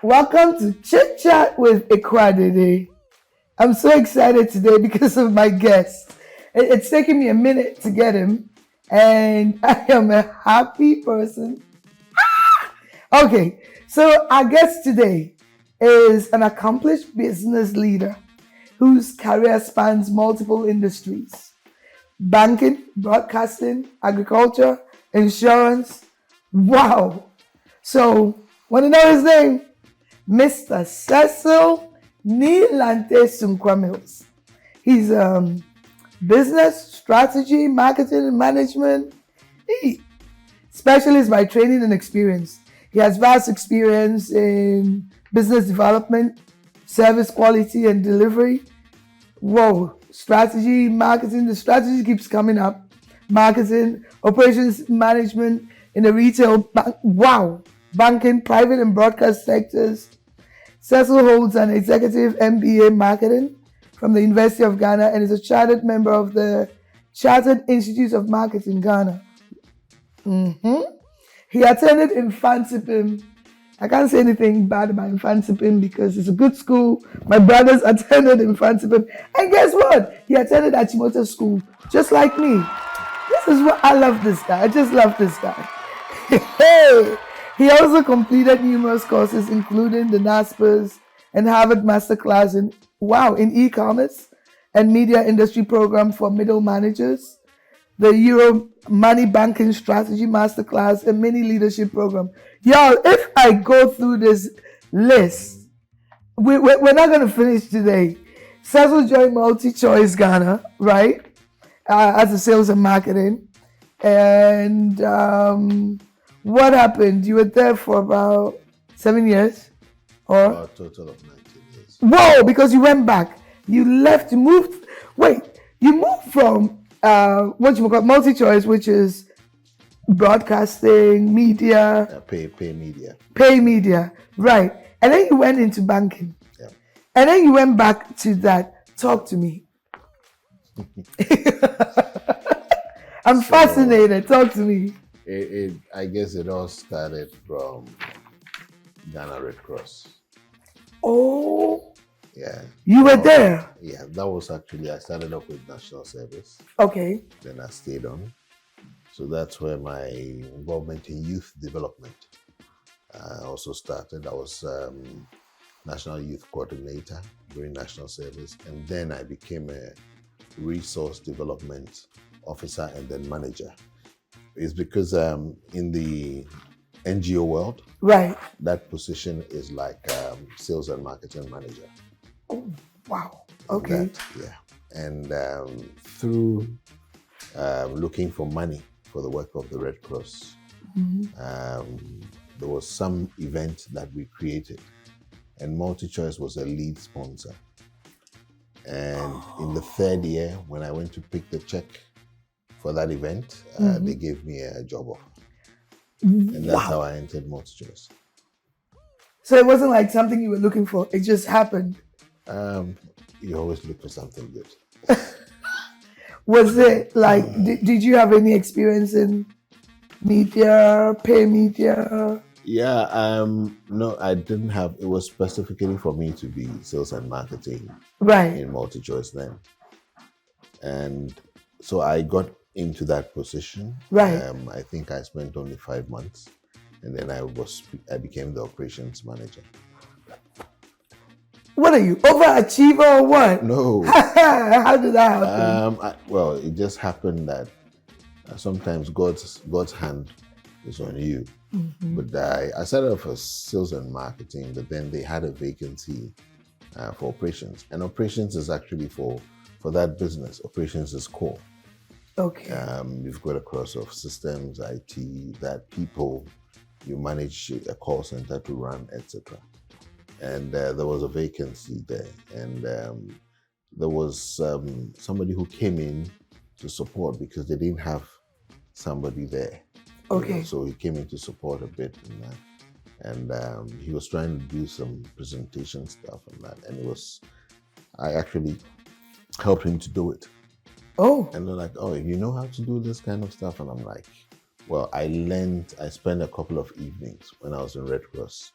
Welcome to Chit Chat with AkuyeDede. I'm so excited today because of my guest. It's taken me a minute to get him, and I am a happy person. Okay, so our guest today is an accomplished business leader whose career spans multiple industries: banking, broadcasting, agriculture, insurance. Wow. So, want to know his name? Mr. Cecil Sunkwa-Mills. He's business, strategy, marketing, and management specialist by training and experience. He has vast experience in business development, service quality and delivery. Whoa, strategy, marketing, the strategy keeps coming up. Marketing, operations management in the retail bank. Wow, banking, private and broadcast sectors. Cecil holds an executive MBA marketing from the University of Ghana and is a chartered member of the Chartered Institute of Marketing Ghana. He attended Infantipim. I can't say anything bad about Infantipim because it's a good school. My brothers attended Infantipim. And guess what? He attended Achimota School, just like me. This is what I love this guy. I just love this guy. Hey! He also completed numerous courses, including the NASPERS and Harvard Masterclass in e-commerce and media industry program for middle managers, the Euro Money Banking Strategy Masterclass, and mini leadership program. Y'all, if I go through this list, we're not going to finish today. Cecil joined MultiChoice Ghana, right? As a sales and marketing. And what happened? You were there for about 7 years? Or a total of 19 years. Whoa, because you went back. You left, you moved. Wait, you moved from what you call MultiChoice, which is broadcasting, media. Pay media. Pay media, right. And then you went into banking. Yeah. And then you went back to that. Talk to me. I'm fascinated. Talk to me. I guess it all started from Ghana Red Cross. Oh. Yeah. You were there? Yeah, that was actually, I started off with National Service. Okay. Then I stayed on. So that's where my involvement in youth development also started. I was National Youth Coordinator during National Service. And then I became a Resource Development Officer and then Manager. It's because in the NGO world, right, that position is like Sales and Marketing Manager. Oh, wow. Okay. And through looking for money for the work of the Red Cross, there was some event that we created, and MultiChoice was a lead sponsor. And in the third year, when I went to pick the check for that event, they gave me a job offer. And that's how I entered MultiChoice. So it wasn't like something you were looking for, it just happened. You always look for something good. Was it like, did you have any experience in media, pay media? Yeah, no, I didn't have, it was specifically for me to be sales and marketing in MultiChoice then. And so I got into that position. Right. I think I spent only 5 months, and then I became the operations manager. What are you, overachiever or what? No. How did that happen? Well, it just happened that sometimes God's hand is on you. But I started off as sales and marketing, but then they had a vacancy for operations. And operations is actually for that business. Operations is core. Okay. You've got a cross of systems, IT, that people, you manage a call center to run, etc. And there was a vacancy there. And there was somebody who came in to support because they didn't have somebody there. Okay. So he came in to support a bit in that. And he was trying to do some presentation stuff and that. And I actually helped him to do it. Oh. And they're like, oh, you know how to do this kind of stuff? And I'm like, well, I spent a couple of evenings when I was in Red Cross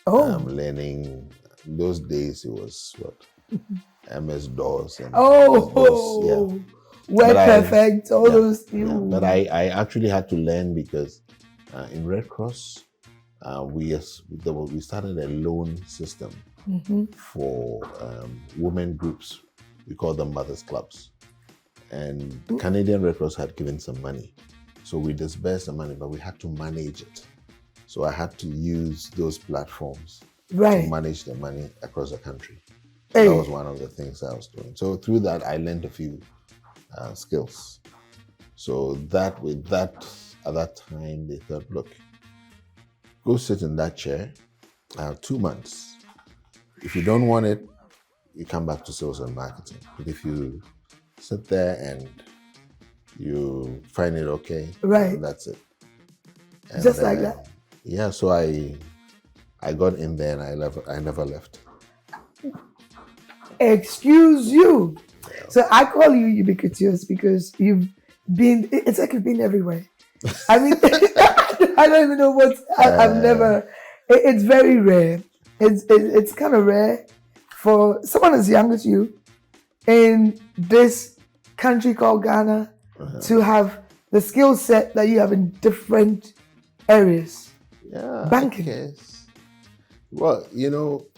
learning. In those days, it was what? MS DOS and Oh, Word Perfect, all those things. Yeah, but I actually had to learn because in Red Cross, we started a loan system for women groups. We call them mothers clubs. And Canadian Red Cross had given some money. So we disbursed the money, but we had to manage it. So I had to use those platforms to manage the money across the country. That was one of the things I was doing. So through that, I learned a few skills. So at that time, they thought, look, go sit in that chair 2 months. If you don't want it, you come back to sales and marketing. But if you sit there and you find it okay, that's it. And just like that. Yeah, so I got in there and I never left. Excuse you. Yeah. So I call you ubiquitous because it's like you've been everywhere. I mean, I don't even know what, I've never, it's very rare. It's kind of rare for someone as young as you in this country called Ghana to have the skill set that you have in different areas. Yeah. Banking. Yes. Well,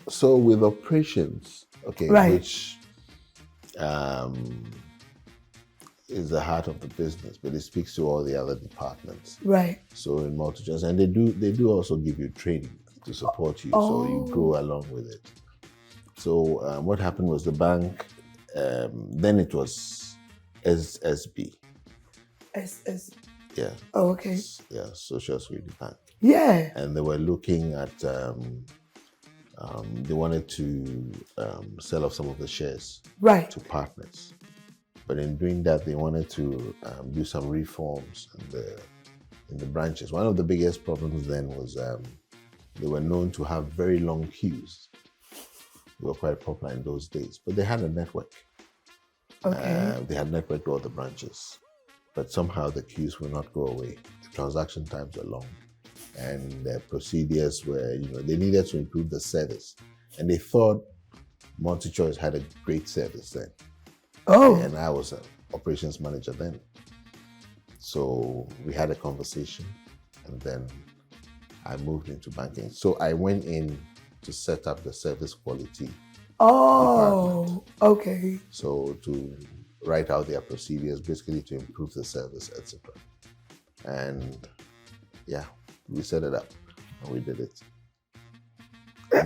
so with operations, which is the heart of the business, but it speaks to all the other departments. Right. So in MultiChoice, and they do also give you training to support you, so you grow along with it. So what happened was the bank, then it was SSB. SS. Yeah. Oh, okay. Yeah, Social Security Bank. Yeah. And they were looking at, they wanted to sell off some of the shares to partners. But in doing that, they wanted to do some reforms in the branches. One of the biggest problems then was they were known to have very long queues. They were quite popular in those days, but they had a network. Okay. They had networked all the branches, but somehow the queues will not go away. The transaction times were long, and the procedures were, they needed to improve the service. And they thought MultiChoice had a great service then. Oh. And I was an operations manager then. So we had a conversation, and then I moved into banking. So I went in to set up the service quality department. Okay. So to write out their procedures, basically to improve the service, etc. And yeah, we set it up and we did it.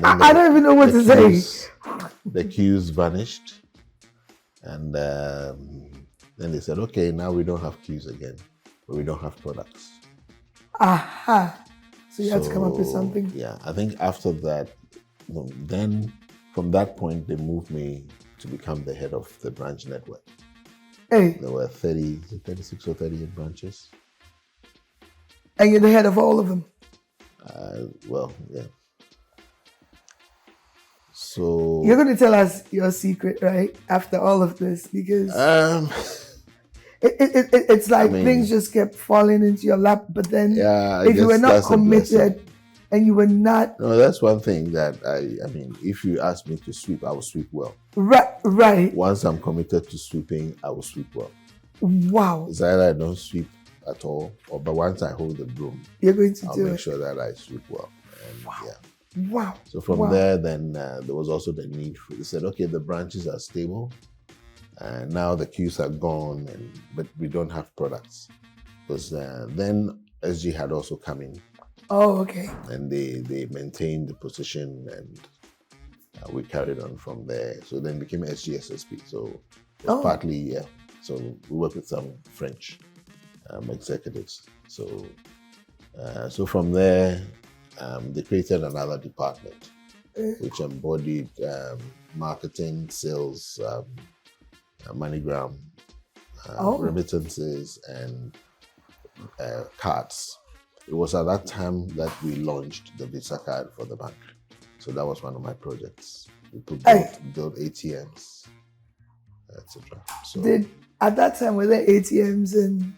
I don't even know what to say. The queues vanished. And then they said, okay, now we don't have queues again, but we don't have products. Aha. So you had to come up with something? Yeah, I think after that, then from that point, they moved me to become the head of the branch network. Hey. There were 36 or 38 branches. And you're the head of all of them? Well, yeah. So you're going to tell us your secret, right? After all of this, because it's like things just kept falling into your lap. But then, if you were not committed and you were not, no, that's one thing that I mean, if you ask me to sweep, I will sweep well. Right. Once I'm committed to sweeping, I will sweep well. Wow. It's either I don't sweep at all, but once I hold the broom, you're going to I'll make sure that I sweep well. And wow. Yeah. Wow. So from there, then there was also the need for, they said, okay, the branches are stable, and now the queues are gone, but we don't have products. Because then SG had also come in. Oh, okay. And they maintained the position, and we carried on from there. So then became SGSSP. So it was partly, yeah. So we work with some French executives. So from there, they created another department which embodied marketing, sales, MoneyGram, remittances, and cards. It was at that time that we launched the Visa card for the bank. So that was one of my projects. We could build ATMs, etc. So at that time, were there ATMs and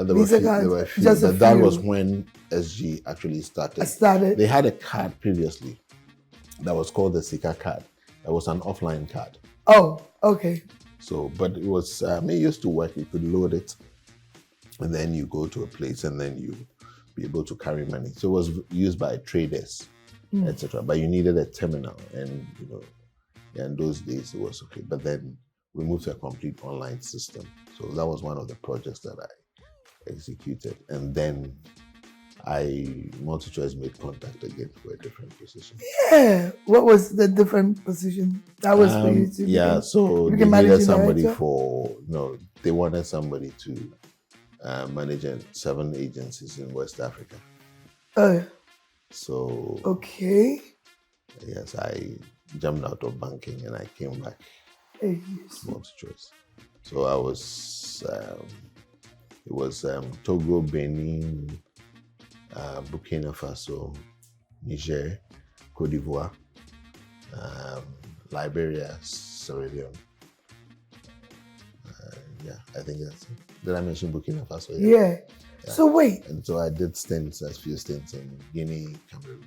Visa cards? There were few. That was when SG actually started. They had a card previously, that was called the Sika card. That was an offline card. Oh, okay. So, but it was, it used to work. You could load it and then you go to a place and then you be able to carry money. So it was used by traders, etc. But you needed a terminal, and in those days it was okay. But then we moved to a complete online system. So that was one of the projects that I executed. And then MultiChoice made contact again for a different position. Yeah. What was the different position? That was for you to so they needed somebody they wanted somebody to manage 7 agencies in West Africa. So okay. Yes, I jumped out of banking and I came back to MultiChoice. So I was it was Togo, Benin, Burkina Faso, Niger, Cote d'Ivoire, Liberia, Sierra Leone. I think that's it. Did I mention Burkina Faso? Yeah. So wait. And so I did a few stints in Guinea, Cameroon.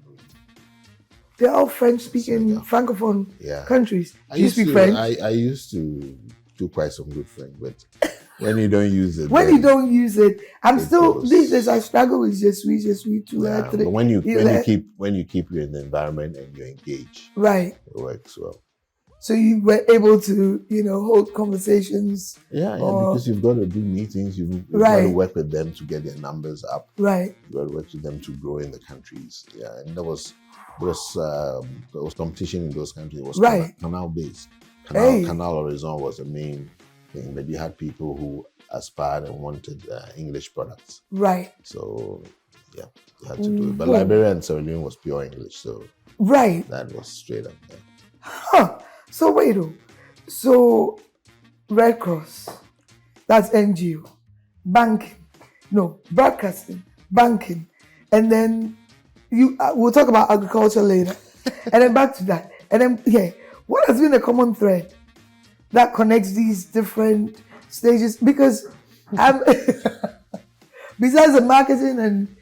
They're all French-speaking, francophone countries. Do you speak French? I used to do quite some good French, but when you don't use it, these days I struggle with je suis too. But when you keep you in the environment and you engage, right, it works well. So you were able to, hold conversations. Yeah, because you've got to do meetings. You've got to work with them to get their numbers up. Right. You've got to work with them to grow in the countries. Yeah, and there was competition in those countries. It was canal based. Canal Horizon was the main thing, but you had people who aspired and wanted English products. Right. So yeah, you had to do it. But Liberia and Sierra Leone was pure English, so that was straight up there. Huh. So wait, so Red Cross, that's NGO, broadcasting, banking, and then we'll talk about agriculture later, and then back to that, and then what has been the common thread that connects these different stages? Because besides the marketing, and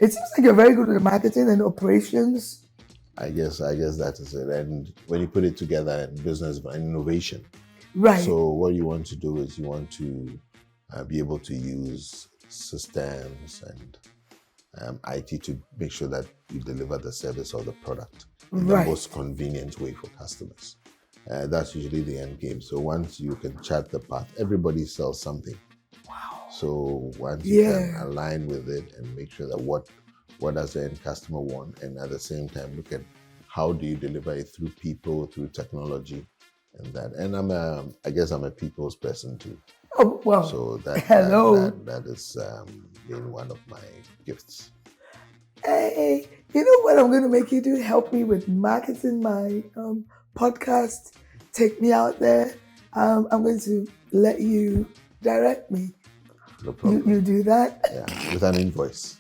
it seems like you're very good with marketing and operations. I guess that is it. And when you put it together in business and innovation, right. So what you want to do is you want to be able to use systems and IT to make sure that you deliver the service or the product in the most convenient way for customers. That's usually the end game. So once you can chart the path, everybody sells something. Wow. So once you can align with it and make sure that what does the end customer want, and at the same time look at how do you deliver it through people, through technology, and that. And I guess I'm a people's person too. Oh wow! So that is been one of my gifts. Hey, you know what I'm going to make you do? Help me with marketing my podcast. Take me out there. I'm going to let you direct me. No problem. You do that? Yeah, with an invoice.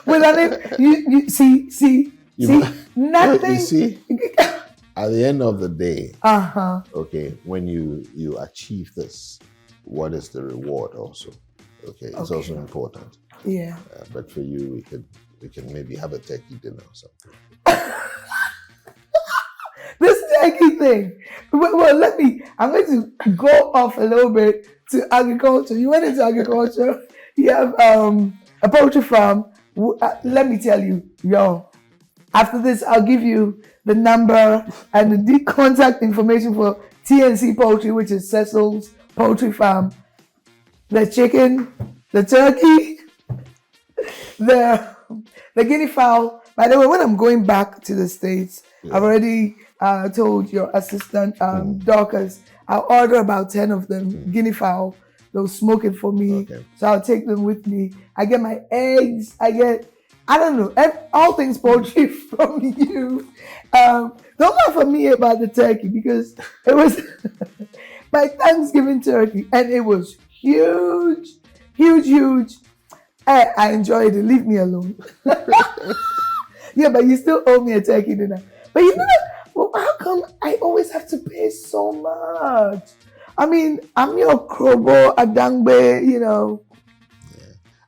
You see, nothing. You see, at the end of the day, okay, when you achieve this, what is the reward also? Okay, it's also important. Yeah. But for you, we can maybe have a turkey dinner or something. This turkey thing. Well, I'm going to go off a little bit to agriculture. You went into agriculture. You have a poultry farm. Let me tell you, after this, I'll give you the number and the contact information for TNC Poultry, which is Cecil's poultry farm. The chicken, the turkey, the guinea fowl. By the way, when I'm going back to the States, I've already told your assistant, Dorcas, I'll order about 10 of them, guinea fowl. They'll smoke it for me. Okay. So I'll take them with me. I get my eggs. I don't know, all things poultry from you. Don't laugh at me about the turkey because it was my Thanksgiving turkey and it was huge. I enjoyed it. Leave me alone. Yeah, but you still owe me a turkey dinner. But how come I always have to pay so much? I mean, I'm your Krobo, Adangbe, Yeah.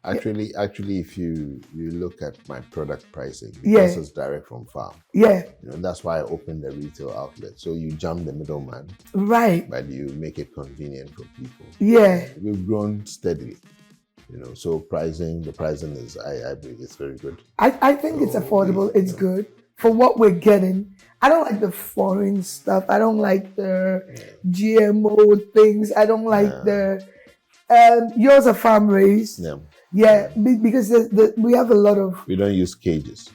Actually, if you look at my product pricing, Yeah. because it's direct from farm, Yeah. that's why I opened the retail outlet. So you jump the middleman, Right. but you make it convenient for people. Yeah. We've grown steadily, so the pricing is, I believe it's very good. I think it's affordable. It's good for what we're getting. I don't like the foreign stuff. I don't like the GMO things. I don't like the yours are farm raised. Yeah, because we have a lot of. We don't use cages.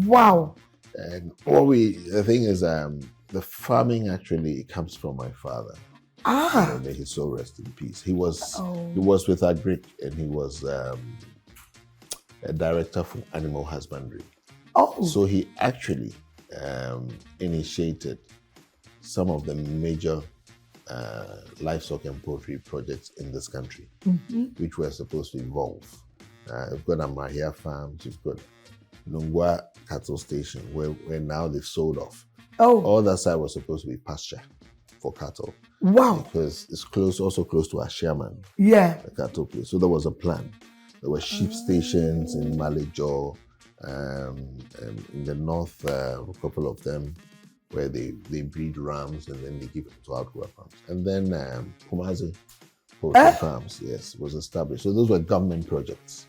Wow. And the thing is, the farming actually comes from my father. May his soul rest in peace. He was with Agric, and he was a director for animal husbandry. So he actually initiated some of the major livestock and poultry projects in this country, which were supposed to evolve. We've got Amahia farms, we've got Nungwa cattle station, where now they've sold off. All that side was supposed to be pasture for cattle. Wow. Because it's also close to Asherman. Yeah. The cattle place. So there was a plan. There were sheep stations in Malejo, in the north, a couple of them, where they breed rams and then they give it to Akwaaba farms. And then Kumasi Poultry Farms, was established. So those were government projects.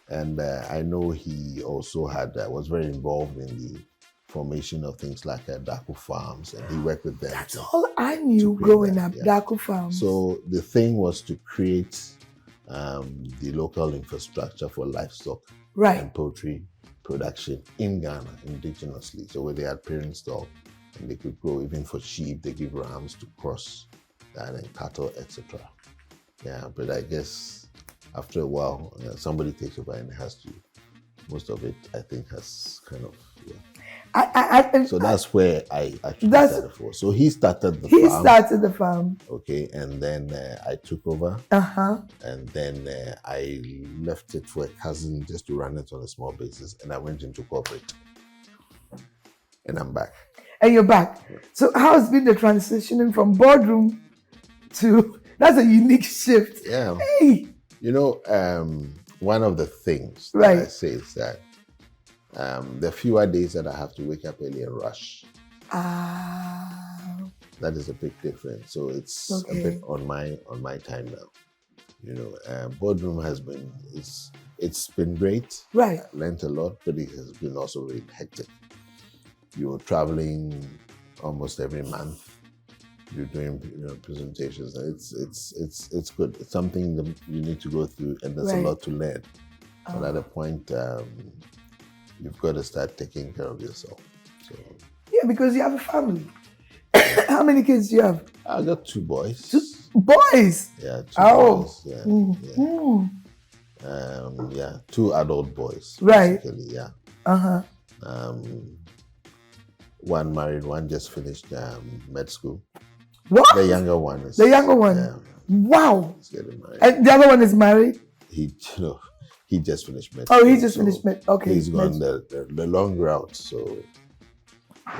And I know he also was very involved in the formation of things like Daku Farms, and he worked with them. That's all I knew growing up, Daku Farms. So the thing was to create the local infrastructure for livestock and poultry production in Ghana, indigenously. So where they had parent stock, and they could grow even for sheep, they give rams to cross that, and cattle, etc. Yeah, but I guess after a while, somebody takes over and has to. Most of it, I think, has kind of. So that's where I actually started for. So he started the farm. He started the farm. Okay, and then I took over. And then I left it for a cousin just to run it on a small basis, and I went into corporate. And I'm back. And you're back. So how has been the transitioning from boardroom to? That's a unique shift. Yeah. Hey. One of the things that I say is that the fewer days that I have to wake up early and rush. That is a big difference. So it's a bit on my time now. Boardroom has been it's been great. Right. I learned a lot, but it has been also really hectic. You're traveling almost every month. You're doing presentations. It's good. It's something that you need to go through, and there's a lot to learn. But at a point, you've got to start taking care of yourself. So yeah, because you have a family. How many kids do you have? I got 2 boys. 2 boys? Yeah, 2 boys. Yeah. 2 adult boys. Right. Basically, yeah. One married, one just finished med school. What? The younger one is. The younger one? Yeah. Wow. He's getting married. And the other one is married? He just finished med. Oh, he just finished med. Okay. He's gone the long route. So,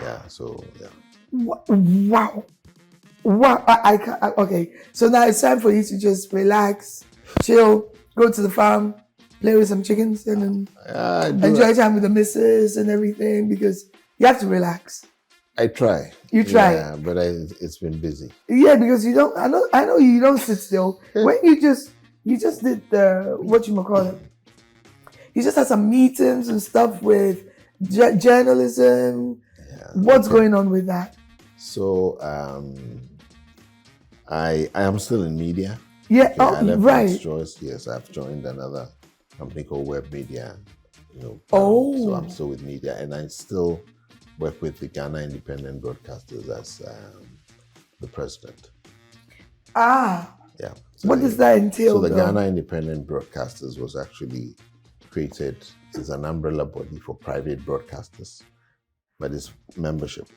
yeah. Wow. Okay. So now it's time for you to just relax, chill, go to the farm, play with some chickens, and then enjoy time with the missus and everything, because you have to relax. I try. You try. Yeah, but it's been busy. Yeah, because you don't. I know you don't sit still. When you just did the what you call it. You just had some meetings and stuff with journalism. Yeah, what's going on with that? So I am still in media. Yeah. Okay, I left Choice. Yes, I've joined another company called Web Media. So I'm still with media, and I still work with the Ghana Independent Broadcasters as the president. Yeah. So what does that entail? So the Ghana Independent Broadcasters was actually created as an umbrella body for private broadcasters, but it's membership.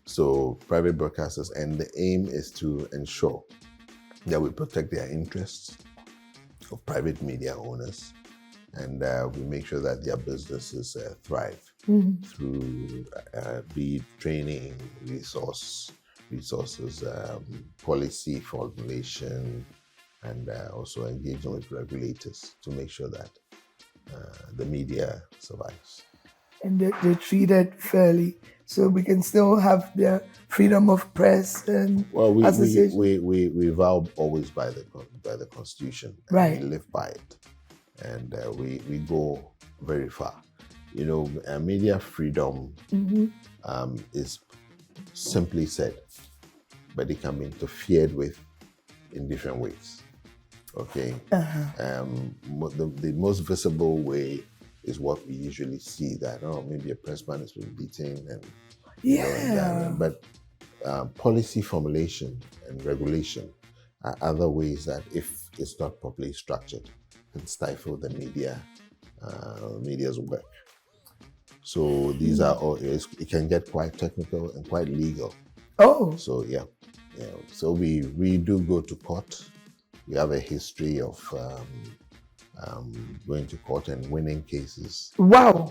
So private broadcasters, and the aim is to ensure that we protect their interests of private media owners, and we make sure that their businesses thrive through be it training, resources, policy formulation, and also engaging with regulators to make sure that the media survives. And they're treated fairly, so we can still have their freedom of press and Well, association. we vow always by the Constitution, and Right. we live by it, and we go very far. You know, media freedom is simply said, but it can be interfered with in different ways. Okay. The most visible way is what we usually see, that maybe a pressman has been beaten, and but policy formulation and regulation are other ways that, if it's not properly structured, can stifle the media's work. So these are all areas. It can get quite technical and quite legal. Oh. So yeah. So we do go to court. We have a history of going to court and winning cases. Wow.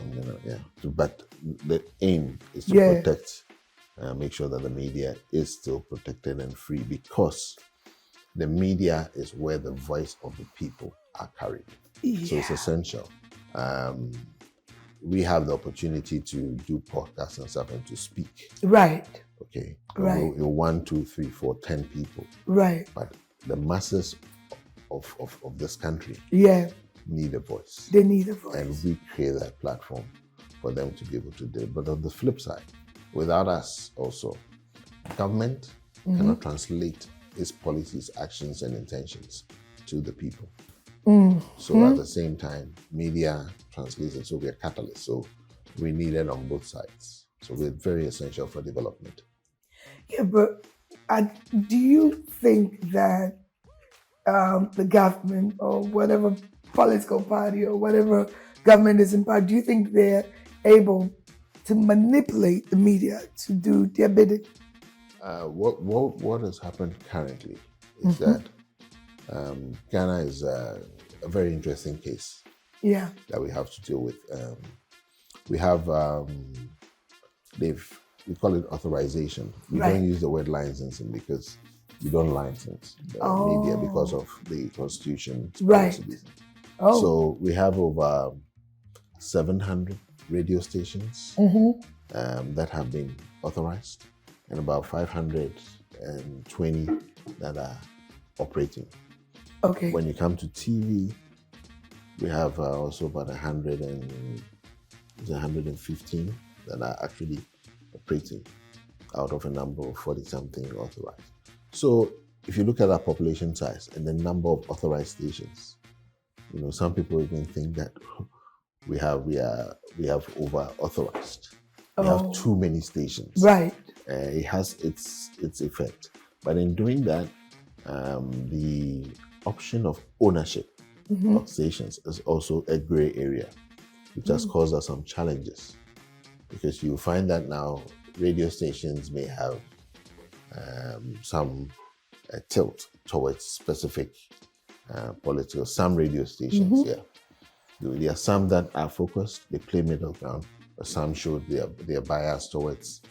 But the aim is to protect, make sure that the media is still protected and free, because the media is where the voice of the people are carried. Yeah. So it's essential. We have the opportunity to do podcasts and stuff and to speak. Right. Okay. Right. You're 1, 2, 3, 4, 10 people. Right. But the masses of this country need a voice. They need a voice. And we create that platform for them to be able to do it. But on the flip side, without us also, government cannot translate its policies, actions, and intentions to the people. So at the same time, media translates it, so we're catalysts. So we need it on both sides. So we're very essential for development. Yeah, but do you think that the government, or whatever political party or whatever government is in power, do you think they're able to manipulate the media to do their bidding? What has happened currently is that Ghana is a very interesting case. Yeah. That we have to deal with. We have we call it authorization. We don't use the word licensing, because we don't license the media because of the Constitution. Right. So we have over 700 radio stations that have been authorized, and about 520 that are operating. Okay. When you come to TV, we have also about 115 that are actually operating out of a number of 40-something authorized. So if you look at our population size and the number of authorized stations, some people even think that we have over authorized. We have too many stations. Right. It has its effect. But in doing that, the option of ownership of stations is also a gray area, which has caused us some challenges, because you find that now radio stations may have some tilt towards specific political. Some radio stations, there are some that are focused, they play middle ground, but some show their bias towards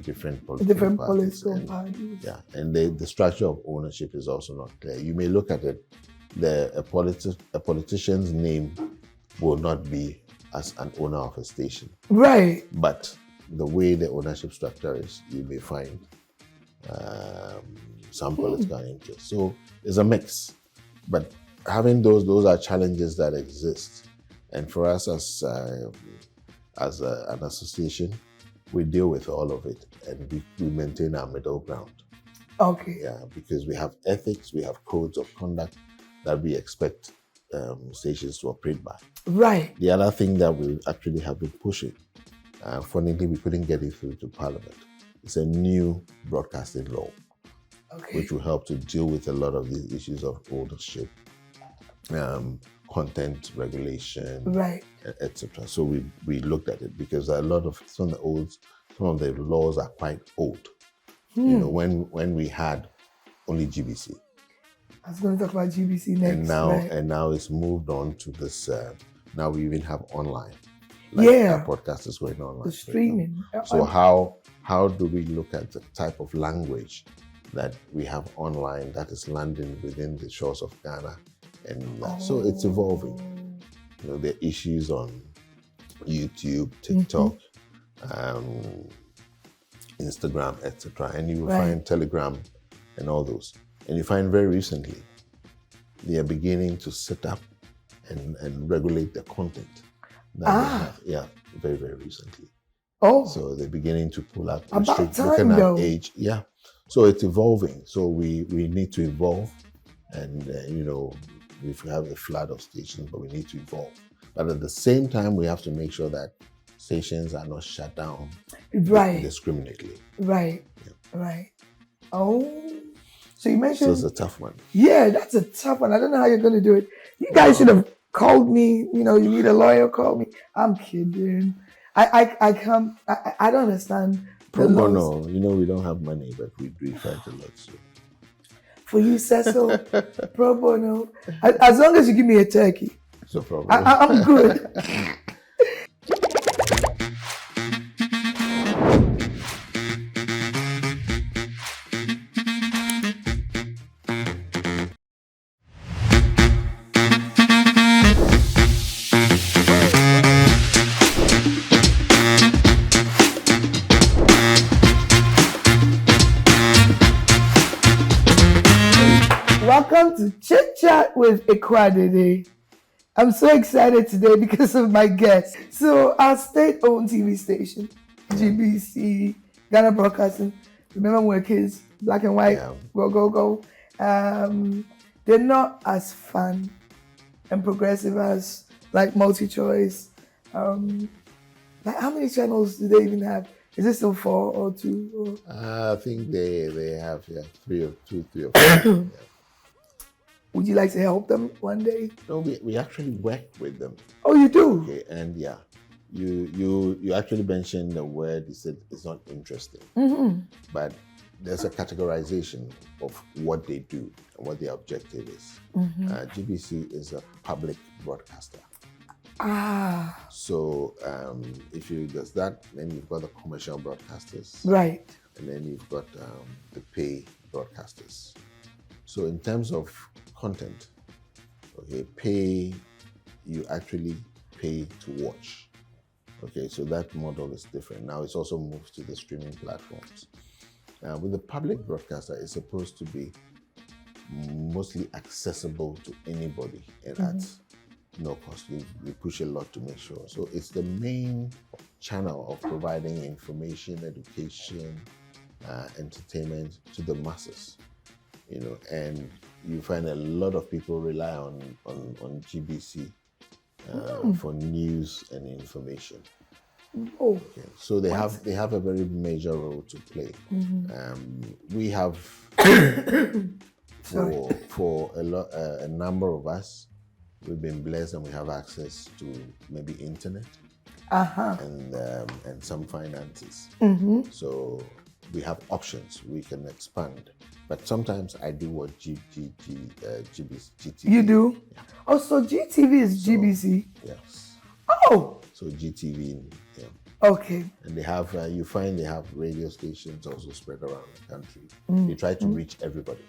different political parties. Yeah, and the structure of ownership is also not clear. You may look at it, a politician's name will not be as an owner of a station. Right. But the way the ownership structure is, you may find some political interest. So it's a mix. But having those are challenges that exist. And for us as an association, we deal with all of it, and we maintain our middle ground. Okay. Yeah, because we have ethics, we have codes of conduct that we expect stations to operate by. Right. The other thing that we actually have been pushing, fortunately we couldn't get it through to Parliament, it's a new broadcasting law, which will help to deal with a lot of these issues of ownership, content regulation, right, etc. So we looked at it, because a lot of some of the laws are quite old. When we had only GBC. I was going to talk about GBC next. And now it's moved on to this. Now we even have online. Our podcast is going online. The streaming. So how do we look at the type of language that we have online that is landing within the shores of Ghana. And so it's evolving. You know, there are issues on YouTube, TikTok, Instagram, etc. And you will find Telegram and all those. And you find very recently, they are beginning to set up and regulate the content that they have. Yeah, very, very recently. So they're beginning to pull out looking at age. Yeah. So it's evolving. So we need to evolve. And, you know, we have a flood of stations, but we need to evolve. But at the same time, we have to make sure that stations are not shut down indiscriminately. Right. Oh. So you mentioned... So it's a tough one. Yeah, that's a tough one. I don't know how you're going to do it. You guys should have called me. You know, you need a lawyer, call me. I'm kidding. I can't... I don't understand. Pro bono. You know, we don't have money, but we fight a lot. So. For you, Cecil, pro bono. As long as you give me a turkey. No problem. I'm good. Welcome to Chit Chat with AkuyeDede. I'm so excited today because of my guest. So our state-owned TV station, GBC, Ghana Broadcasting, remember when we were kids, black and white, go. They're not as fun and progressive as like MultiChoice. Like how many channels do they even have? Is it still 4 or 2? I think they have 3 or 4. Would you like to help them one day? No, we actually work with them. Oh, you do? Okay, and you actually mentioned the word. You said it's not interesting, but there's a categorization of what they do and what their objective is. GBC is a public broadcaster. So if you does that, then you've got the commercial broadcasters, right? And then you've got the pay broadcasters. So in terms of content, okay, you actually pay to watch. Okay, so that model is different. Now it's also moved to the streaming platforms. With the public broadcaster, it's supposed to be mostly accessible to anybody and at no cost. We push a lot to make sure. So it's the main channel of providing information, education, entertainment to the masses. You know, and you find a lot of people rely on GBC for news and information. Okay. So they have a very major role to play. We have for a number of us, we've been blessed and we have access to maybe internet and some finances. So we have options. We can expand. But sometimes I do what GTV. You do? Yeah. Oh, so GTV is GBC? Yes. Oh! So GTV, yeah. Okay. And they have, you find they have radio stations also spread around the country. They try to reach everybody.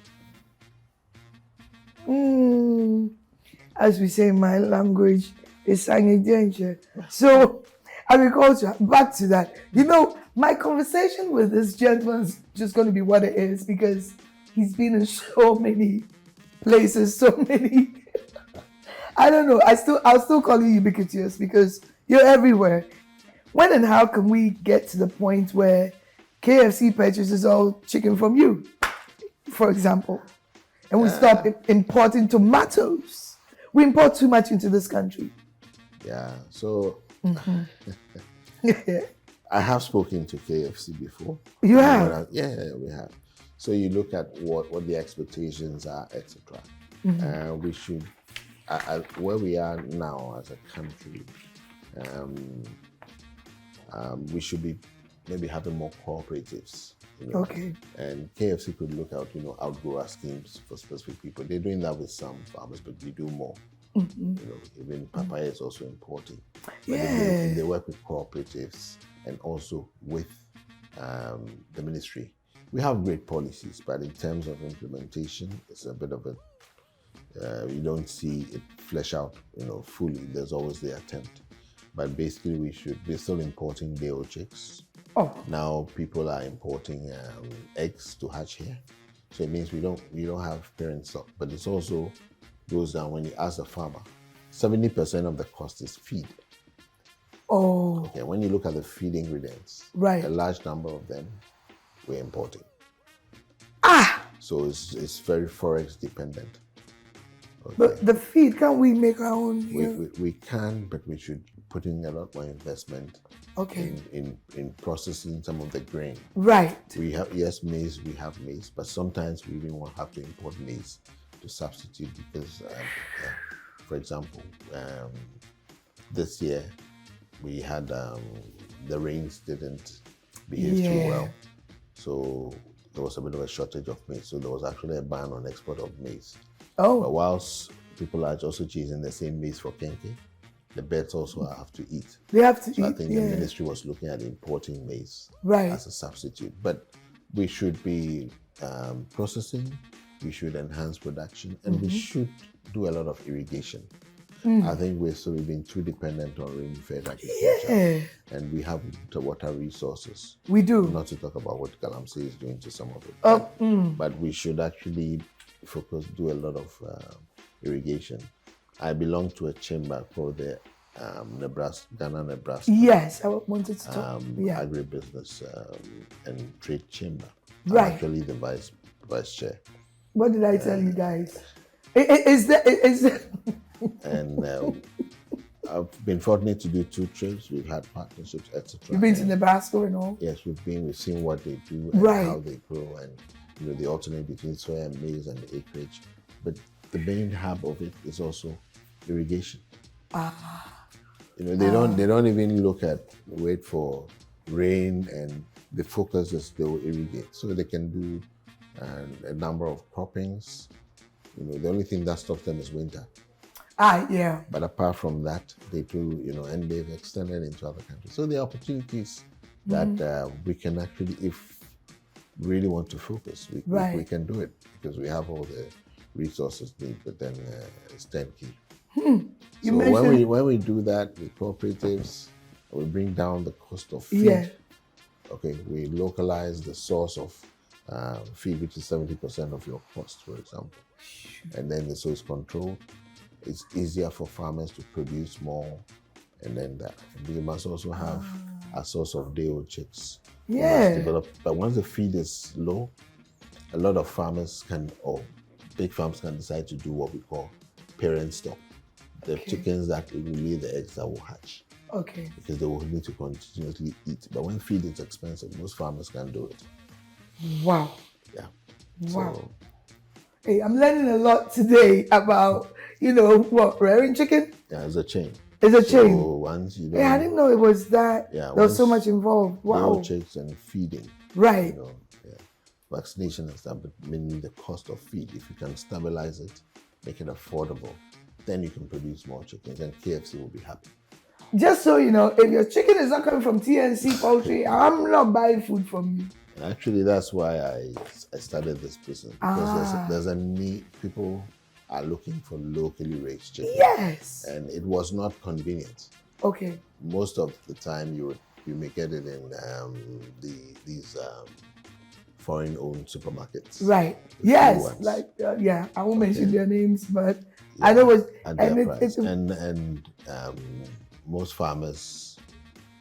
As we say in my language, it's danger. So, agriculture, back to that. You know, my conversation with this gentleman is just going to be what it is because he's been in so many places, so many. I don't know. I'll still call you ubiquitous because you're everywhere. When and how can we get to the point where KFC purchases all chicken from you, for example, and we stop importing tomatoes? We import too much into this country. Yeah. So I have spoken to KFC before. You have? Yeah, we have. So you look at what the expectations are, etc. We should, where we are now as a country, we should be maybe having more cooperatives. You know? Okay. And KFC could look out, outgrower schemes for specific people. They're doing that with some farmers, but we do more. Even papaya is also important. But they work with cooperatives and also with the ministry. We have great policies, but in terms of implementation, it's a bit of a you don't see it flesh out, fully. There's always the attempt, but basically we're still importing day-old chicks. Oh, Now people are importing eggs to hatch here, so it means we don't have parent stock. But it also goes down when you ask the farmer. 70% of the cost is feed. oh, Okay, when you look at the feed ingredients, right. a large number of them we're importing. So it's very forex dependent. Okay. But the feed, can't we make our own here? We can, but we should put in a lot more investment in processing some of the grain. Right. We have maize, but sometimes we even will have to import maize to substitute because, for example, this year we had the rains didn't behave too well, so there was a bit of a shortage of maize. So there was actually a ban on export of maize. Oh. But whilst people are also choosing the same maize for kenke, the birds also have to eat. They have to eat. I think the ministry was looking at importing maize as a substitute. But we should be processing, we should enhance production, and we should do a lot of irrigation. I think we've been too dependent on rain-fed agriculture, and we have the water resources. We do. Not to talk about what Galamsey is doing to some of it, but we should actually do a lot of irrigation. I belong to a chamber called the Nebraska. Yes, I wanted to talk. Agribusiness and Trade Chamber. Right. I'm actually the vice chair. What did I tell you guys? Is that? And I've been fortunate to do 2 trips. We've had partnerships, etc. You've been to Nebraska and all? Yes, we've seen what they do and how they grow, and the alternate between soy and maize and the acreage. But the main hub of it is also irrigation. They don't even wait for rain, and the focus is they will irrigate, so they can do a number of croppings. The only thing that stops them is winter. Yeah. But apart from that, they do, and they've extended into other countries. So there are opportunities that we can actually, if we really want to focus, we can do it because we have all the resources needed, but then it's 10 key. So when we do that with cooperatives, we bring down the cost of feed. Yeah. Okay, we localize the source of feed, which is 70% of your cost, for example. And then so it's controlled. It's easier for farmers to produce more, and then that. We must also have a source of day-old chicks. Yeah. But once the feed is low, a lot of farmers or big farms can decide to do what we call parent stock. The chickens that will lay the eggs that will hatch. Okay. Because they will need to continuously eat. But when feed is expensive, most farmers can't do it. Wow. Yeah. Wow. So, hey, I'm learning a lot today about, rearing chicken? Yeah, it's a chain. It's a chain. So once you I didn't know it was that. Yeah, there was so much involved. Wow. Chicks and feeding. Right. Vaccination and stuff, but mainly the cost of feed. If you can stabilize it, make it affordable, then you can produce more chickens, and KFC will be happy. Just so you know, if your chicken is not coming from TNC Poultry, I'm not buying food from you. Actually, that's why I started this business, because there's a need. People are looking for locally raised chicken. Yes. And it was not convenient. Okay. Most of the time, you may get it in these foreign-owned supermarkets. Right. Yes. I won't mention their names, but I know it was. And most farmers,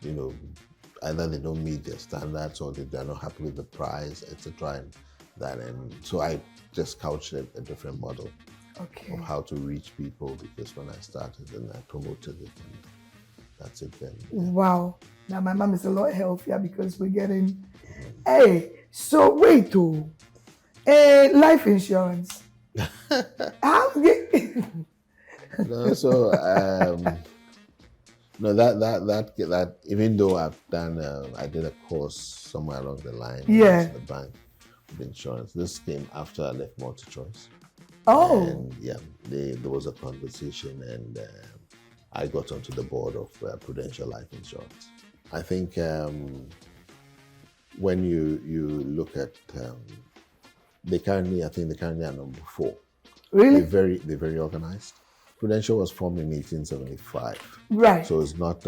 either they don't meet their standards or they're not happy with the price, etc. And so I just couched a different model of how to reach people, because when I started and I promoted it, and that's it then. Yeah. Wow. Now my mom is a lot healthier because we're getting. Hey, so wait, life insurance. That even though I've done, I did a course somewhere along the line. Yeah. The bank of insurance. This came after I left MultiChoice. Oh. And there was a conversation, and I got onto the board of Prudential Life Insurance. I think when you look at I think they currently are number 4. Really? They're very organized. Prudential was formed in 1875. Right. So it's not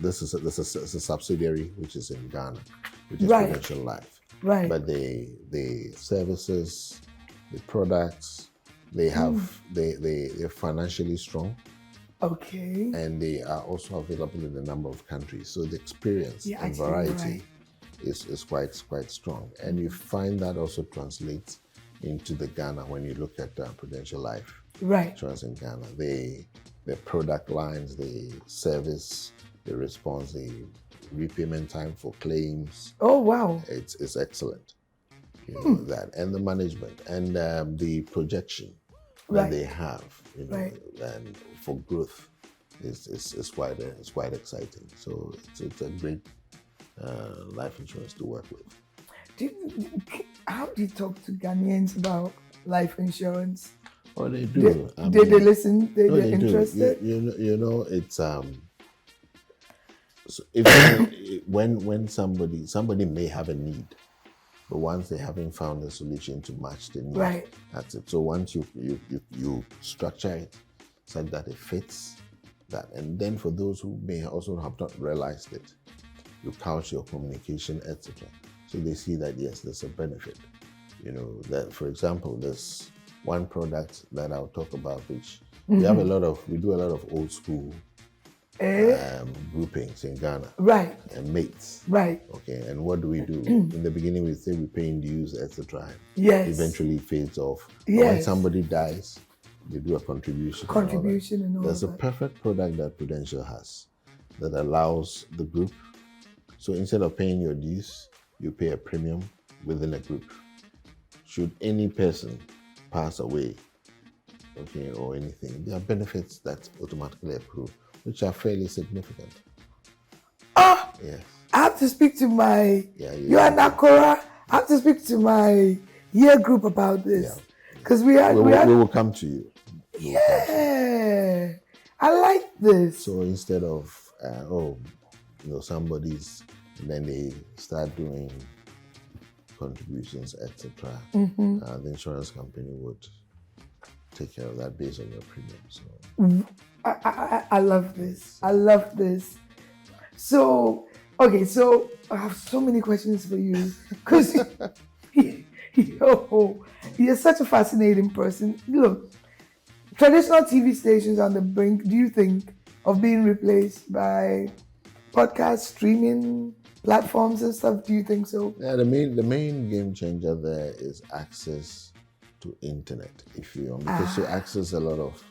this is a subsidiary which is in Ghana, which is Right. Prudential Life. Right. But the services, the products, they're financially strong. Okay. And they are also available in a number of countries. So the experience and variety is quite strong. And you find that also translates into the Ghana when you look at Prudential Life. Right. Insurance in Ghana. The product lines, the service, the response, the repayment time for claims. Oh, wow. It's excellent. You know, that. And the management and the projection that they have, you know, and for growth is quite exciting. So it's a great life insurance to work with. How do you talk to Ghanaians about life insurance? Oh, they do. They listen? They're interested? You know, it's so if when somebody may have a need, but once they haven't found a solution to match the need, that's it. So once you structure it such that it fits that, and then for those who may also have not realized it, you couch your communication, etc. So they see that yes, there's a benefit. You know, that for example, there's one product that I'll talk about, which we do a lot of old school groupings in Ghana. Right. And mates. Right. Okay, and what do? In the beginning, we say we're paying dues, etc. Yes. Eventually fades off. Yes. When somebody dies, they do a contribution. And all There's a perfect product that Prudential has that allows the group. So instead of paying your dues, you pay a premium within a group. Should any person pass away, okay, or anything, there are benefits that automatically accrue, which are fairly significant. Yes. I have to speak to my you and Akora. I have to speak to my year group about this because we will come to you. I like this. So instead of somebody's, and then they start doing contributions, etc. The insurance company would take care of that based on your premium. So I love this. I love this. So okay, so I have so many questions for you because you're such a fascinating person. Look, traditional TV stations on the brink. Do you think of being replaced by podcast streaming platforms and stuff? Do you think so? Yeah, the main game changer there is access to internet. Because you access a lot of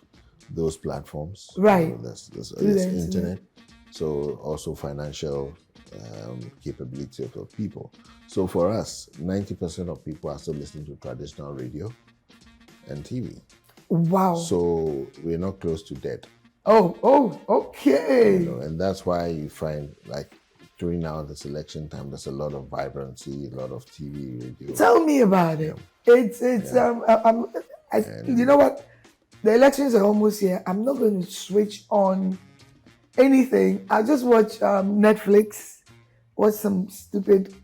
those platforms. Right. You know, there's internet. So also financial capability of people. So for us, 90% of people are still listening to traditional radio and TV. Wow. So we're not close to dead. Oh, okay. You know, and that's why you find, like, during now this election time, there's a lot of vibrancy, a lot of TV, radio. Tell me about it. You know what? The elections are almost here. I'm not going to switch on anything. I'll just watch Netflix, watch some stupid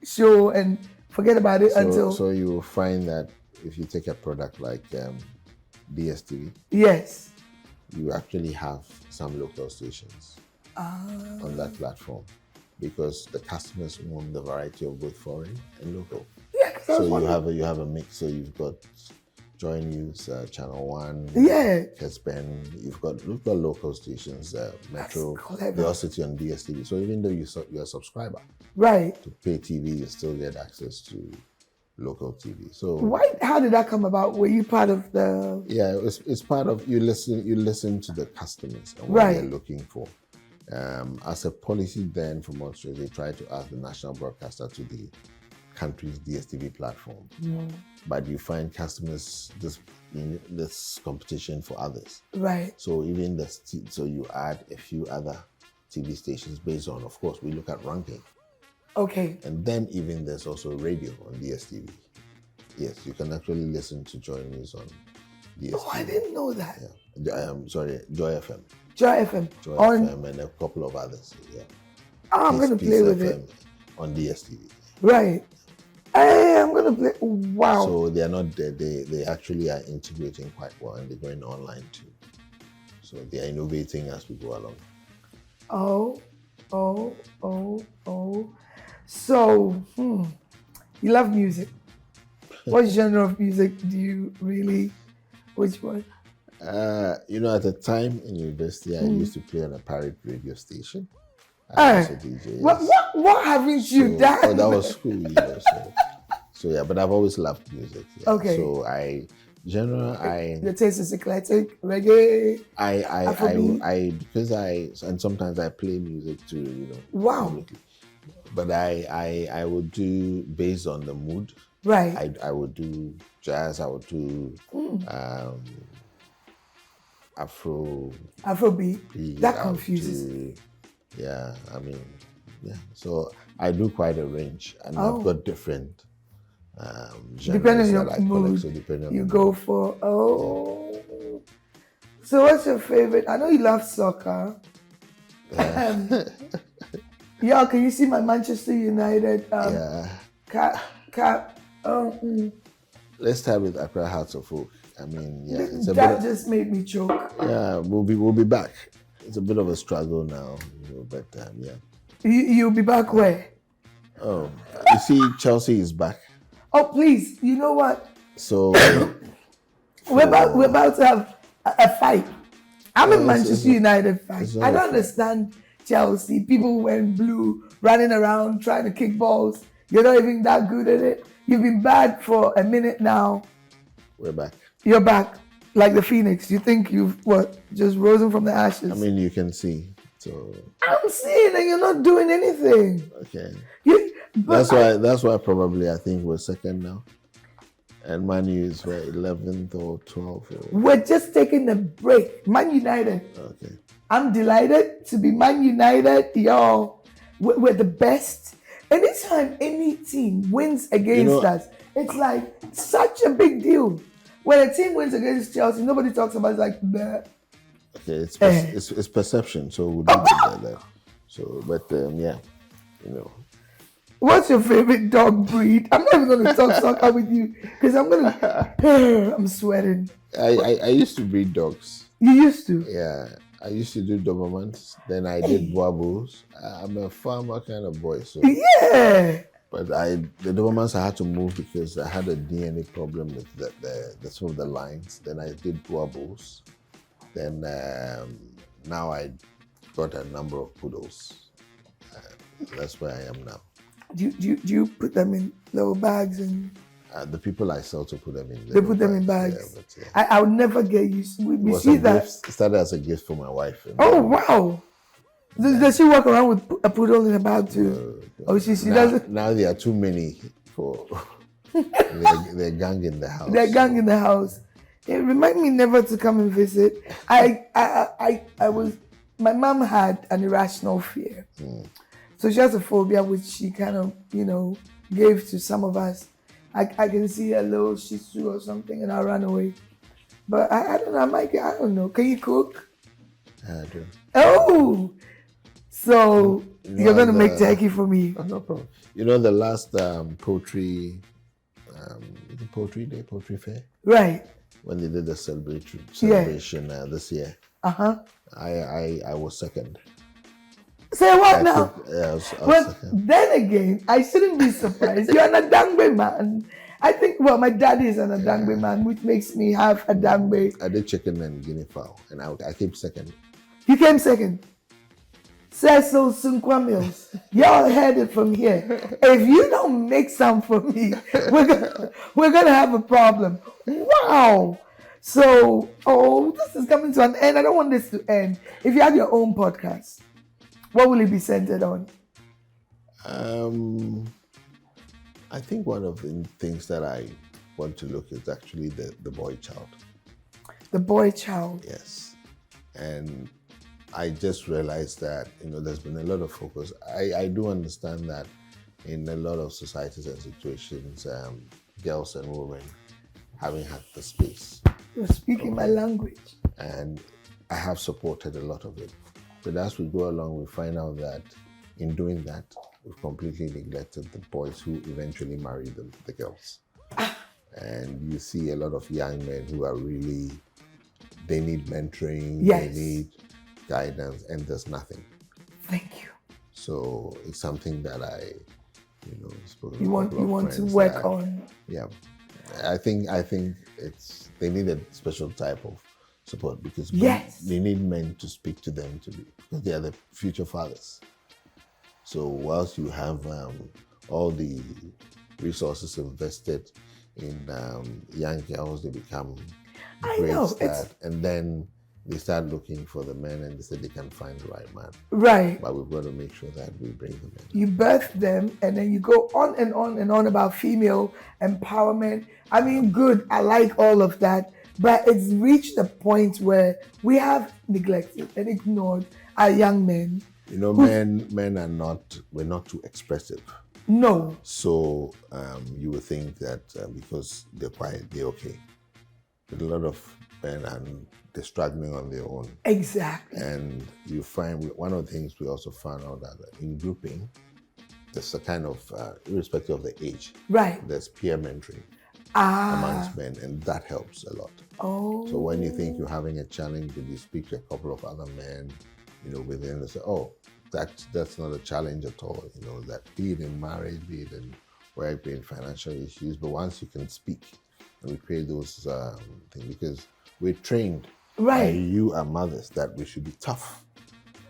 show and forget about it until... So you will find that if you take a product like DSTV, yes, you actually have some local stations on that platform because the customers want the variety of both foreign and local. Yeah, so you have a mix. So you've got Joy News, Channel 1, Kesben. You've got local stations, Metro, they also see on DSTV. So even though you're a subscriber, right, to pay TV, you still get access to local TV. So how did that come about? Were you part of the? Yeah, it's part of you listen to the customers and what they're looking for. As a policy then from Australia, they tried to ask the national broadcaster to the country's DSTV platform. But you find customers this competition for others. Right. So even so you add a few other TV stations based on, of course, we look at ranking. Okay. And then even there's also radio on DSTV. Yes, you can actually listen to Joy News on DSTV. Oh, I didn't know that. Yeah. Joy FM. Joy FM. FM and a couple of others. Yeah. I'm going to play with it. On DSTV. Right. I'm gonna play. Wow. So they are not dead. They actually are integrating quite well, and they're going online too. So they are innovating as we go along. Oh. So, you love music. What genre of music do you really? Which one? At the time in university, I used to play on a pirate radio station. I was Ah, a DJ. what, Yes. what haven't you done? Oh, that was school, So yeah, but I've always loved music. Yeah. Okay. So Your taste is eclectic, reggae. and sometimes I play music too, Wow. comically. But I would do based on the mood. Right. I would do jazz. I would do Afrobeat. That confuses me. Yeah, So I do quite a range, and I've got different depending on genres your mood, so depending on you the go mood. for So what's your favorite? I know you love soccer. Y'all, can you see my Manchester United cap? Let's start with Accra Hearts of Oak. That just made me choke. Yeah, we'll be back. It's a bit of a struggle now, but yeah. You'll be back where? Oh, you see, Chelsea is back. Oh, please. You know what? So we're about to have a fight. I'm a Manchester United fan. I don't understand Chelsea. People wearing blue, running around, trying to kick balls. You're not even that good at it. You've been bad for a minute now. We're back. You're back. Like the Phoenix. You think you've, just risen from the ashes? You can see. So I'm seeing that you're not doing anything. Okay. That's why probably I think we're second now. And Man U is 11th or 12th. We're just taking a break. Man United. Okay. I'm delighted to be Man United. Y'all, we're the best. Anytime any team wins against us, it's like such a big deal. When a team wins against Chelsea, nobody talks about it. It's like, bleh. Okay, it's perception, so we don't do that. So, but yeah, What's your favorite dog breed? I'm not even going to talk soccer with you because I'm sweating. I used to breed dogs. You used to? Yeah, I used to do Dobermans. Then I did Boabos. I'm a farmer kind of boy, so yeah. But the Dobermans I had to move because I had a DNA problem with the some of the lines. Then I did Boabos. Then now I got a number of poodles. That's where I am now. Do you put them in little bags and? The people I sell to put them in. They put them in bags. Yeah. I would never get used. We see that. It started as a gift for my wife. Oh wow! Does she walk around with a poodle in a bag too? She doesn't. Now there are too many for. they're gang in the house. They're gang in the house. It reminds me never to come and visit. My mom had an irrational fear. So she has a phobia which she kind of, gave to some of us. I can see a little Shih Tzu or something and I ran away. But I don't know, I don't know. Can you cook? I do. Oh! So you're going to make turkey for me. Oh, no problem. The last poultry fair? Right. When they did the celebration this year. I was second. Say what now? I was second. Then again, I shouldn't be surprised. You're an Adangbe man. I think, my daddy is an Adangbe man, which makes me have Adangbe. I did chicken and guinea fowl, and I came second. You came second? Cecil Sunkwa-Mills. Y'all heard it from here. If you don't make some for me, we're gonna have a problem. Wow. So, this is coming to an end. I don't want this to end. If you had your own podcast, what will it be centered on? I think one of the things that I want to look is actually the boy child. The boy child. Yes. And I just realized that, there's been a lot of focus. I do understand that in a lot of societies and situations, girls and women haven't had the space. You're speaking my language. And I have supported a lot of it. But as we go along, we find out that in doing that, we've completely neglected the boys who eventually marry the girls. And you see a lot of young men who are really, they need mentoring, Yes. they need guidance, and there's nothing. Thank you. So it's something that I, spoke You want to work on. Yeah, I think they need a special type of support because they need men to speak to them because they are the future fathers. So whilst you have all the resources invested in young girls, they become great and then they start looking for the men and they say they can find the right man. Right. But we've got to make sure that we bring them in. You birth them and then you go on and on and on about female empowerment. I mean, good, I like all of that. But it's reached a point where we have neglected and ignored our young men. Men are we're not too expressive. No. So you would think that because they're quiet, they're okay. But a lot of men they're struggling on their own. Exactly. And you find one of the things we also found out that in grouping, there's a kind of, irrespective of the age, right, there's peer mentoring amongst men, and that helps a lot. Oh. So when you think you're having a challenge, and you speak to a couple of other men, within, they say, oh, that's not a challenge at all. That be it in marriage, be it in work, be it in financial issues, but once you can speak, and we create those things, because we're trained by you and mothers that we should be tough.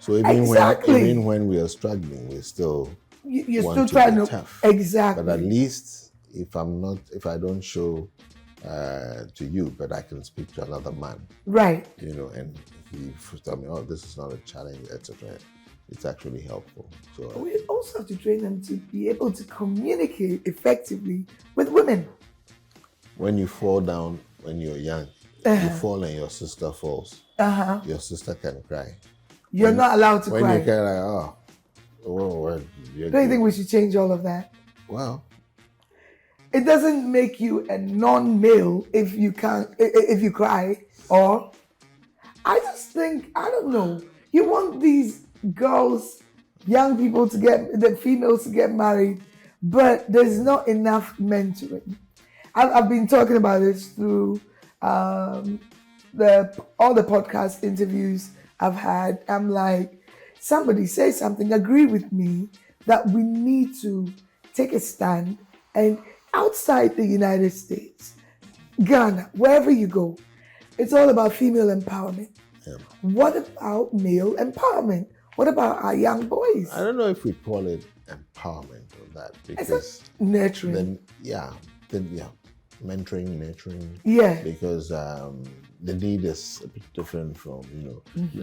So even when we are struggling, we're still you're still trying to be tough. Exactly. But at least if I don't show to you, but I can speak to another man. Right. And he tell me, oh, this is not a challenge, etc. It's actually helpful. So we also have to train them to be able to communicate effectively with women. When you fall down when you're young, you fall and your sister falls. Your sister can cry. You're not allowed to cry. When you cry, like, don't you think we should change all of that? Well, it doesn't make you a non-male if you cry. Or I just think, I don't know, you want these girls, young people the females to get married, but there's not enough mentoring. I've been talking about this through all the podcast interviews I've had. I'm like, somebody say something, agree with me that we need to take a stand, and outside the United States, Ghana, wherever you go, it's all about female empowerment. Yeah. What about male empowerment? What about our young boys? I don't know if we call it empowerment or that, because nurturing. Mentoring, nurturing. Yeah. Because the need is a bit different from,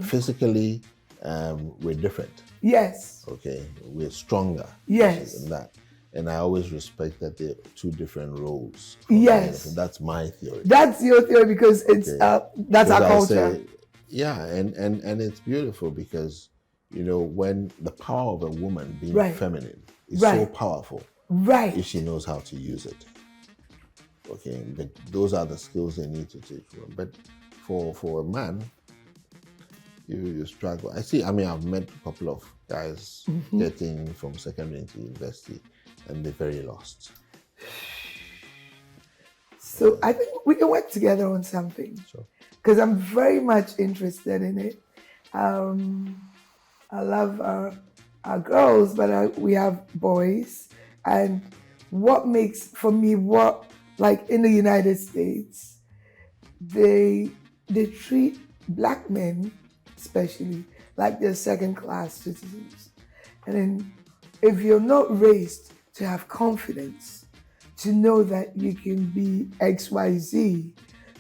physically, we're different. Yes. Okay, we're stronger. Yes. Than that. And I always respect that they're two different roles. Yes. That's my theory. That's your theory because it's that's our culture. And it's beautiful because, when the power of a woman being feminine is so powerful. Right. If she knows how to use it. Okay, but those are the skills they need to teach them. But for a man, you struggle. I've met a couple of guys getting from secondary into university, and they're very lost. So I think we can work together on something. Sure. Because I'm very much interested in it. I love our girls, but we have boys. And what makes, for me, like in the United States, they treat black men, especially, like they're second-class citizens. And then if you're not raised to have confidence, to know that you can be XYZ,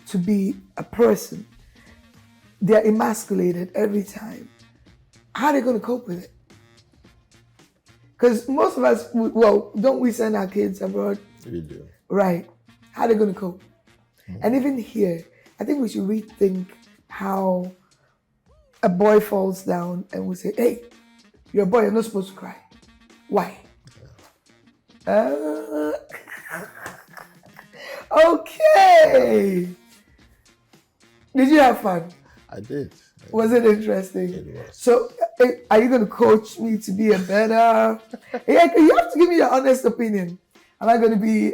to be a person, they're emasculated every time. How are they going to cope with it? Because most of us, don't we send our kids abroad? We do. Right. How are they going to cope? And even here, I think we should rethink how a boy falls down and we say, hey, you're a boy, you're not supposed to cry. Why? Okay. Did you have fun? I did. Was it interesting? It was. So Are you going to coach me to be a better? Yeah, you have to give me your honest opinion. Am I going to be,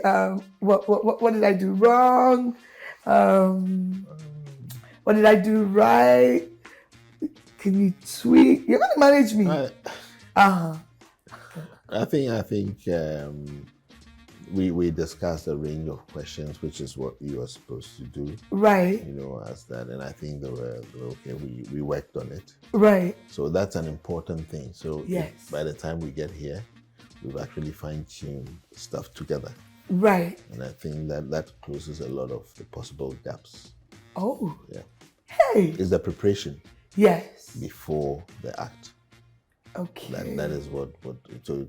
what did I do wrong? What did I do right? Can you tweak? You're going to manage me. I think we discussed a range of questions, which is what you were supposed to do. Right. As that, and I think they were okay. We worked on it. Right. So that's an important thing. So yes. By the time we get here, we've actually fine-tuned stuff together. Right. And I think that closes a lot of the possible gaps. Oh. Yeah. Hey. It's the preparation. Yes. Before the act. Okay. That is what so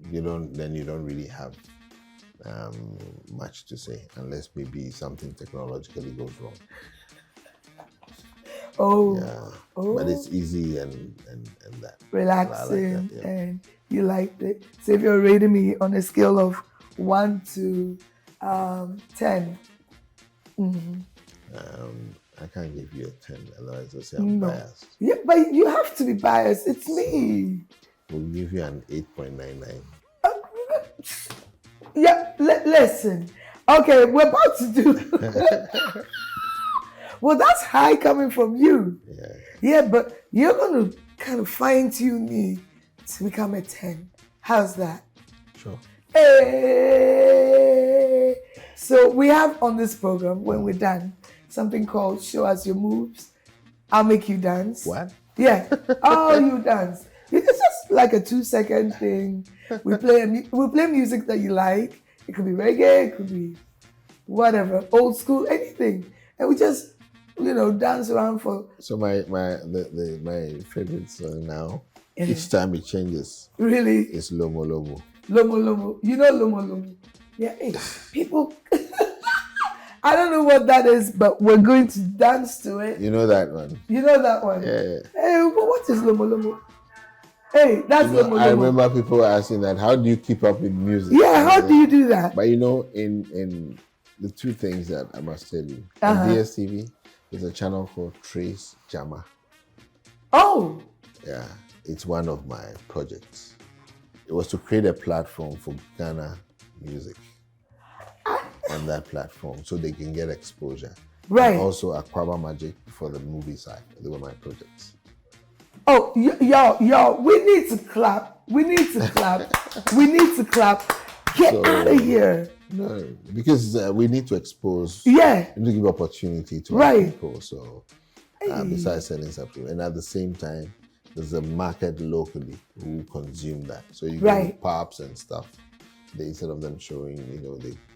you don't really have much to say unless maybe something technologically goes wrong. Oh. Yeah. Oh. But it's easy and that. Relaxing, like that, yeah. and you liked it. So if you're rating me on a scale of 1 to 10. Mm-hmm. I can't give you a 10, otherwise I'll say I'm biased. Yeah, but you have to be biased. It's me. We'll give you an 8.99. Yeah, listen. Okay, we're about to do. Well, that's high coming from you. Yeah. Yeah, but you're going to kind of fine-tune me to become a 10. How's that? Sure. Hey! So we have on this program, when we're done, something called Show Us Your Moves. I'll make you dance. What? Yeah. Oh, you dance. It's just like a 2-second thing. We play music that you like. It could be reggae, it could be whatever, old school, anything. And we just, dance around for. So my favorite song now, each time it changes. Really? It's Lomo Lomo. Lomo Lomo. You know Lomo Lomo. Yeah, hey, people. I don't know what that is, but we're going to dance to it. You know that one? You know that one? Yeah. Hey, but what is Lomo Lomo? Hey, that's Lomo Lomo. I remember people asking that, how do you keep up with music? Yeah, how do you do that? But in the two things that I must tell you, on DSTV, there's a channel called Trace Jama. Oh! Yeah, it's one of my projects. It was to create a platform for Ghana music on that platform so they can get exposure. Right. And also Akwaaba Magic for the movie side. They were my projects. Oh, y'all, we need to clap. We need to clap. Get out of here. No, because we need to expose. Yeah. We need to give opportunity to right. people. So besides selling something, and at the same time, there's a market locally who consume that. So you go to pubs and stuff. Instead of them showing,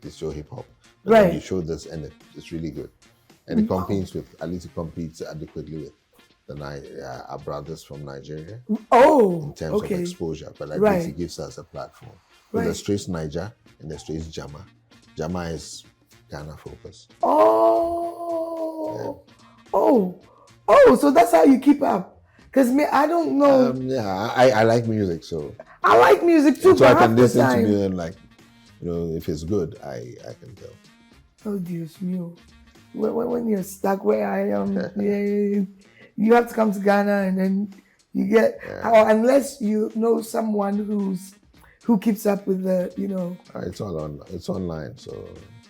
they show hip hop. But then you show this, and it's really good. And it competes competes adequately with our brothers from Nigeria. Oh, in terms of exposure, but at least it gives us a platform. With the Trace Niger and the Trace Jama. Jama is Ghana focused. Oh, so that's how you keep up. Because I don't know. I like music, so. I like music too. So I can listen to music and if it's good, I can tell. Oh, Dios mío. When you're stuck where I am, you have to come to Ghana and then you get, unless you know someone who keeps up with the, It's online, so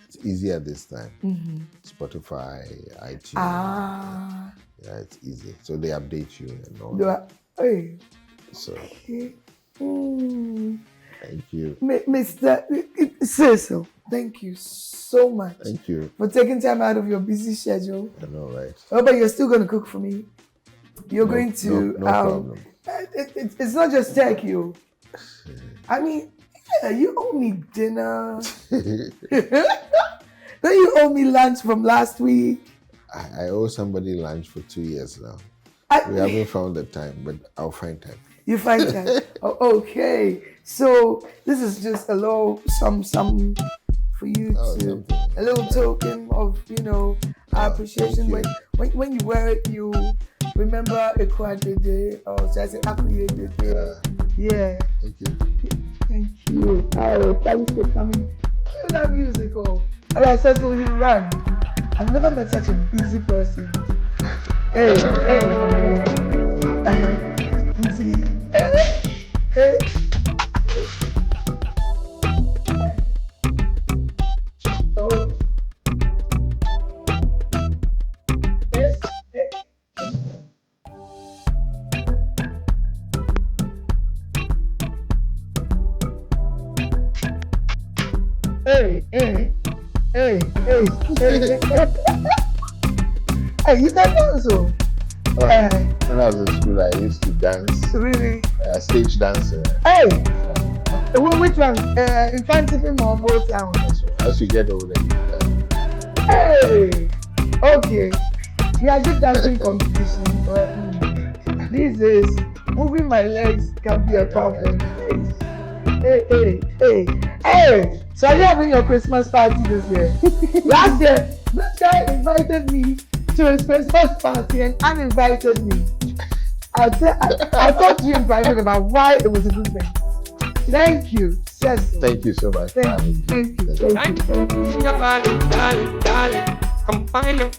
it's easier this time. Mm-hmm. Spotify, iTunes. Yeah, it's easy. So they update you and all that. Hey. So. Okay. Thank you. Mr. Cecil, thank you so much. Thank you. For taking time out of your busy schedule. I know, right? Oh, but you're still going to cook for me. You're going to... No problem. It's not just tech, you. I mean, you owe me dinner. Don't you owe me lunch from last week? I owe somebody lunch for 2 years now. We haven't found the time, but I'll find time. You find time? Oh, okay. So this is just a little some for you a little token of our appreciation. When you wear it, you remember AkuyeDede, or should I say AkuyeDede? Yeah. Thank you. Thank you. Oh, thanks for coming. You that music, all right, Cecil, you run. I've never met such a busy person. Hey. Hey. Oh. Hey. Hey. Hey, hey, hey, hey, hey, hey, you can dance, oh. When I was in school, I used to dance. Really? Stage dancer. Hey, which one? Infantifim or both sound? As you get older, Hey, okay. Yeah, I did dancing competition, but these days, moving my legs can be a problem. Hey, hey, hey, hey. So are you having your Christmas party this year? Last year, this guy invited me to his Christmas party and uninvited me. I talked to you in private about why it was a good thing. Thank you, Cecil. Thank you so much. Thank you. Thank you. Darling, come find him.